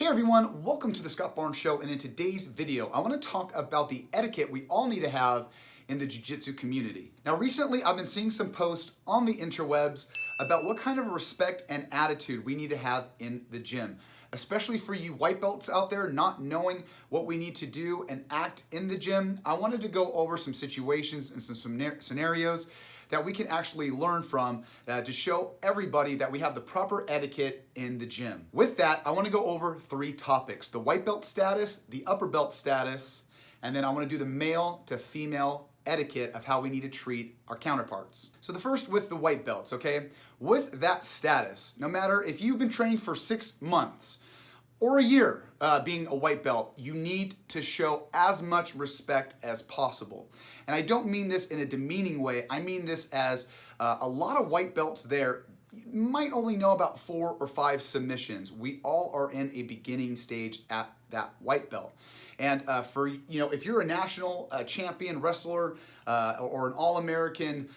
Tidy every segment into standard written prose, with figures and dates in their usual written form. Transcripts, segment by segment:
Hey everyone, welcome to the Scott Barnes Show, and in today's video, I want to talk about the etiquette we all need to have in the Jiu-Jitsu community. Now recently, I've been seeing some posts on the interwebs about what kind of respect and attitude we need to have in the gym, especially for you white belts out there not knowing what we need to do and act in the gym. I wanted to go over some situations and some scenarios that we can actually learn from to show everybody that we have the proper etiquette in the gym. With that, I want to go over 3 topics: the white belt status, the upper belt status, and then I want to do the male to female etiquette of how we need to treat our counterparts. So the first with the white belts, okay? With that status, no matter if you've been training for 6 months or a year being a white belt, you need to show as much respect as possible. And I don't mean this in a demeaning way. I mean this as a lot of white belts there might only know about 4 or 5 submissions. We all are in a beginning stage at that white belt. And if you're a national champion wrestler or an All-American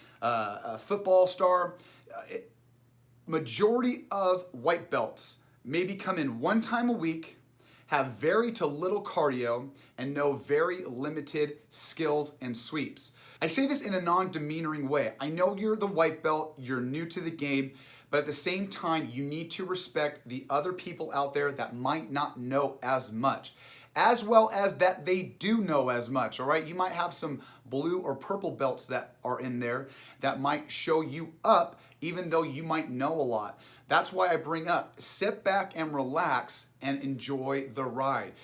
football star, majority of white belts maybe come in 1 time a week, have very to little cardio, and know very limited skills and sweeps. I say this in a non-demeanoring way. I know you're the white belt, you're new to the game, but at the same time, you need to respect the other people out there that might not know as much, as well as that they do know as much, all right? You might have some blue or purple belts that are in there that might show you up, even though you might know a lot. That's why I bring up, sit back and relax and enjoy the ride.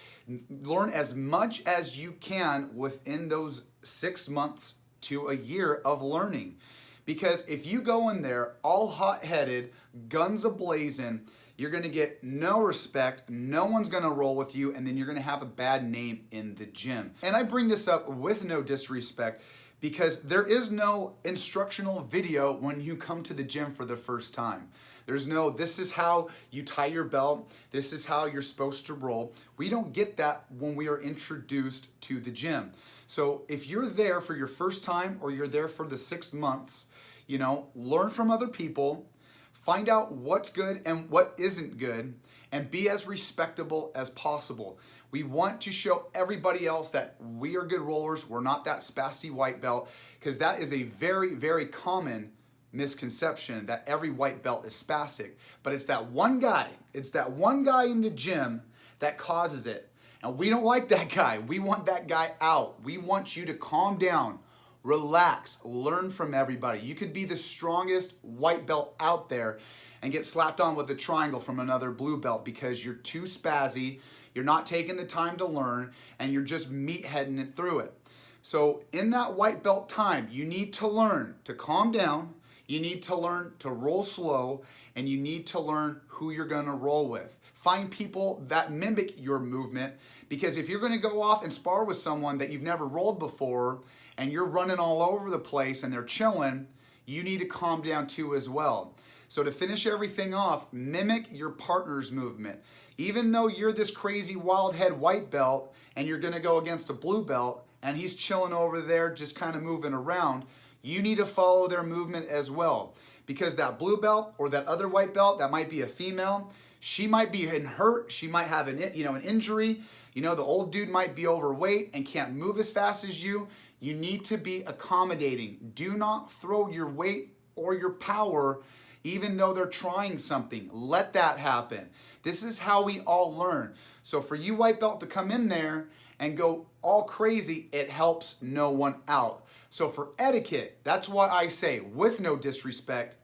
Learn as much as you can within those 6 months to a year of learning. Because if you go in there all hot-headed, guns a-blazing, you're gonna get no respect, no one's gonna roll with you, and then you're gonna have a bad name in the gym. And I bring this up with no disrespect because there is no instructional video when you come to the gym for the first time. There's no, this is how you tie your belt, this is how you're supposed to roll. We don't get that when we are introduced to the gym. So if you're there for your first time or you're there for the 6 months, learn from other people, find out what's good and what isn't good, and be as respectable as possible. We want to show everybody else that we are good rollers. We're not that spasty white belt, because that is a very, very common misconception that every white belt is spastic. But it's that one guy in the gym that causes it. And we don't like that guy. We want that guy out. We want you to calm down, relax, learn from everybody. You could be the strongest white belt out there and get slapped on with a triangle from another blue belt because you're too spazzy, you're not taking the time to learn, and you're just meatheading it through it. So in that white belt time, you need to learn to calm down, you need to learn to roll slow, and you need to learn who you're gonna roll with. Find people that mimic your movement, because if you're gonna go off and spar with someone that you've never rolled before, and you're running all over the place and they're chilling, you need to calm down too as well. So to finish everything off, mimic your partner's movement. Even though you're this crazy wild head white belt and you're gonna go against a blue belt and he's chilling over there just kind of moving around, you need to follow their movement as well. Because that blue belt or that other white belt, that might be a female, she might be hurt, she might have an injury, the old dude might be overweight and can't move as fast as you. You need to be accommodating. Do not throw your weight or your power even though they're trying something. Let that happen. This is how we all learn. So for you white belt to come in there and go all crazy, it helps no one out. So for etiquette, that's why I say, with no disrespect,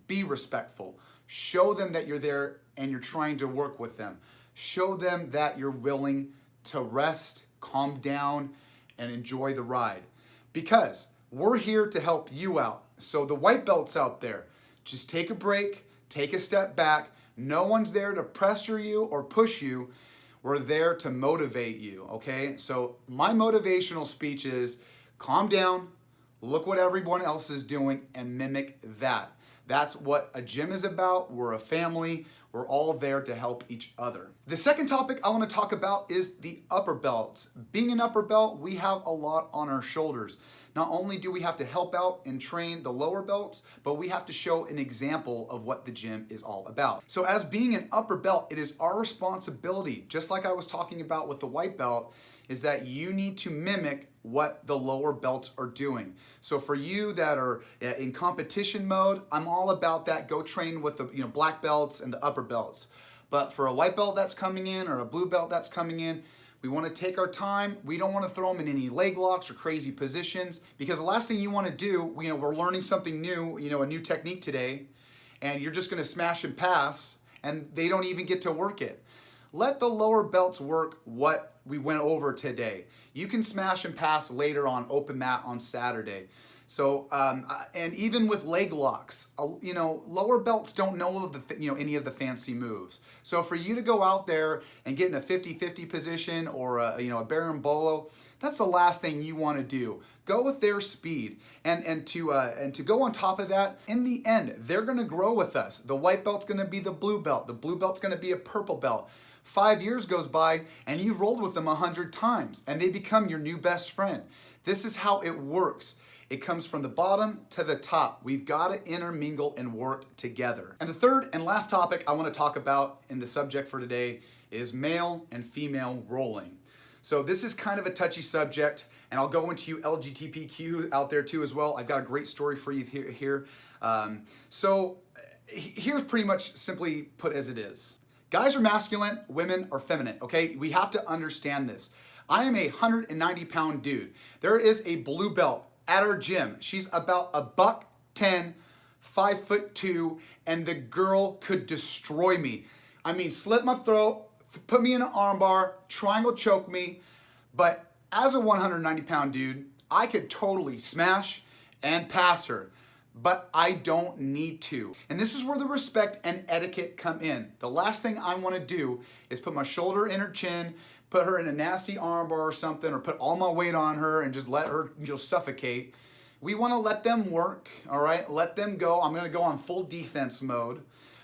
be respectful. Show them that you're there and you're trying to work with them. Show them that you're willing to rest, calm down, and enjoy the ride. Because we're here to help you out. So the white belts out there, just take a break, take a step back. No one's there to pressure you or push you. We're there to motivate you, okay? So my motivational speech is calm down, look what everyone else is doing, and mimic that. That's what a gym is about. We're a family. We're all there to help each other. The second topic I want to talk about is the upper belts. Being an upper belt, we have a lot on our shoulders. not only do we have to help out and train the lower belts, but we have to show an example of what the gym is all about. So as being an upper belt, it is our responsibility, just like I was talking about with the white belt, is that you need to mimic what the lower belts are doing. So for you that are in competition mode, I'm all about that. Go train with the black belts and the upper belts. But for a white belt that's coming in or a blue belt that's coming in, we want to take our time. We don't want to throw them in any leg locks or crazy positions, because the last thing you want to do, we're learning something new, a new technique today, and you're just going to smash and pass, and they don't even get to work it. Let the lower belts work what we went over today. You can smash and pass later on open mat on Saturday. So, and even with leg locks, lower belts don't know any of the fancy moves. So for you to go out there and get in a 50-50 position or a berimbolo, that's the last thing you want to do. Go with their speed, and to go on top of that. In the end, they're going to grow with us. The white belt's going to be the blue belt. The blue belt's going to be a purple belt. 5 years goes by and you've rolled with them 100 times and they become your new best friend. This is how it works. It comes from the bottom to the top. We've got to intermingle and work together. And the third and last topic I want to talk about in the subject for today is male and female rolling. So this is kind of a touchy subject, and I'll go into you LGBTQ out there too as well. I've got a great story for you here. So here's pretty much simply put as it is. Guys are masculine, women are feminine, okay? We have to understand this. I am a 190-pound dude. There is a blue belt at our gym. She's about $110, 5'2", and the girl could destroy me. I mean, slit my throat, put me in an armbar, triangle choke me, but as a 190-pound dude, I could totally smash and pass her, but I don't need to. And this is where the respect and etiquette come in. The last thing I want to do is put my shoulder in her chin, put her in a nasty armbar or something, or put all my weight on her and just let her suffocate. We want to let them work, all right? Let them go. I'm going to go on full defense mode.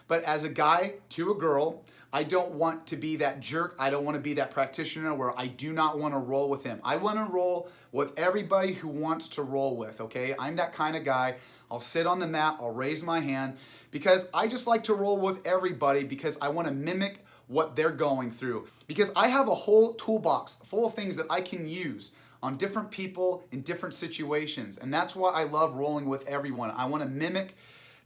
But as a guy to a girl, I don't want to be that jerk. I don't want to be that practitioner where I do not want to roll with him. I want to roll with everybody who wants to roll with, okay? I'm that kind of guy. I'll sit on the mat, I'll raise my hand, because I just like to roll with everybody because I want to mimic what they're going through. Because I have a whole toolbox full of things that I can use on different people in different situations. And that's why I love rolling with everyone. I want to mimic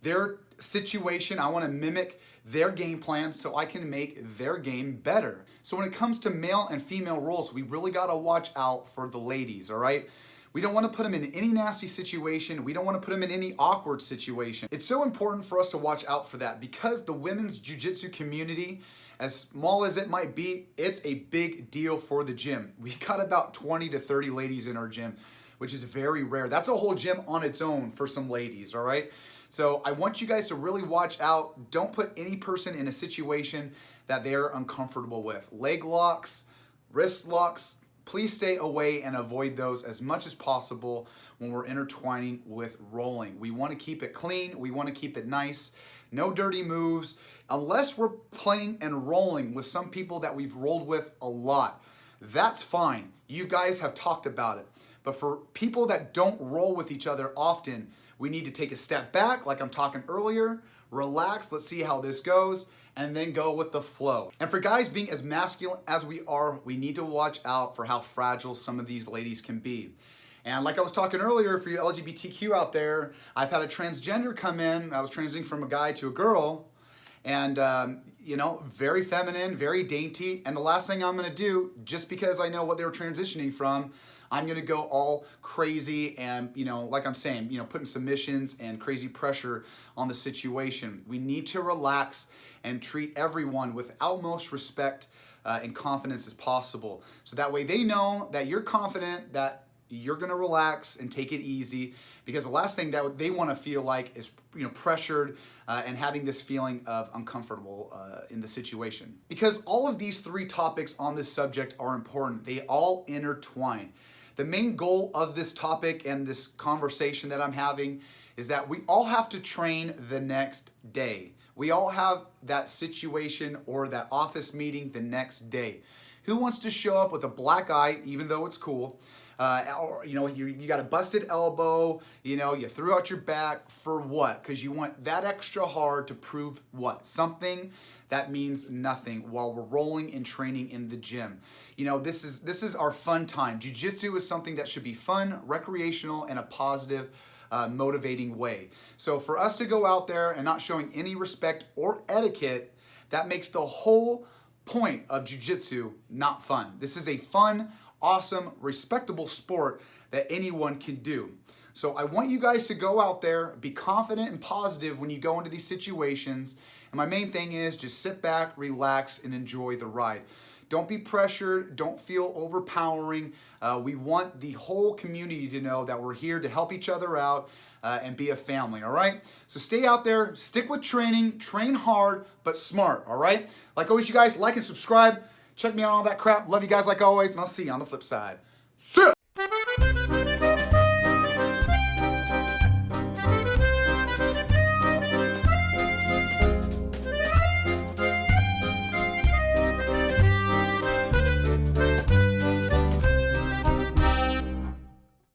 their situation. I want to mimic their game plan so I can make their game better. So when it comes to male and female roles, we really got to watch out for the ladies, all right? We don't want to put them in any nasty situation. We don't want to put them in any awkward situation. It's so important for us to watch out for that because the women's jiu-jitsu community, as small as it might be, it's a big deal for the gym. We've got about 20 to 30 ladies in our gym, which is very rare. That's a whole gym on its own for some ladies, all right? So I want you guys to really watch out. Don't put any person in a situation that they're uncomfortable with. Leg locks, wrist locks, please stay away and avoid those as much as possible when we're intertwining with rolling. We want to keep it clean. We want to keep it nice. No dirty moves. Unless we're playing and rolling with some people that we've rolled with a lot, that's fine. You guys have talked about it. But for people that don't roll with each other often, we need to take a step back, like I'm talking earlier, relax, let's see how this goes, and then go with the flow. And for guys being as masculine as we are, we need to watch out for how fragile some of these ladies can be. And like I was talking earlier, for you LGBTQ out there, I've had a transgender come in. I was transitioning from a guy to a girl, and very feminine, very dainty. And the last thing I'm gonna do, just because I know what they were transitioning from, I'm gonna go all crazy and, like I'm saying, putting submissions and crazy pressure on the situation. We need to relax and treat everyone with utmost respect and confidence as possible. So that way they know that you're confident, that you're gonna relax and take it easy, because the last thing that they wanna feel like is pressured and having this feeling of uncomfortable in the situation. Because all of these three topics on this subject are important. They all intertwine. The main goal of this topic and this conversation that I'm having is that we all have to train the next day. We all have that situation or that office meeting the next day. Who wants to show up with a black eye, even though it's cool, or you got a busted elbow, you threw out your back for what? Because you want that extra hard to prove what? Something that means nothing while we're rolling and training in the gym. This is our fun time. Jiu-jitsu is something that should be fun, recreational, and a positive, motivating way. So for us to go out there and not showing any respect or etiquette, that makes the whole point of jiu-jitsu not fun. This is a fun, awesome, respectable sport that anyone can do. So I want you guys to go out there, be confident and positive when you go into these situations. And my main thing is just sit back, relax, and enjoy the ride. Don't be pressured. Don't feel overpowering. We want the whole community to know that we're here to help each other out and be a family, all right? So stay out there, stick with training, train hard, but smart, all right? Like always, you guys, like and subscribe. Check me out on all that crap. Love you guys like always, and I'll see you on the flip side. See ya!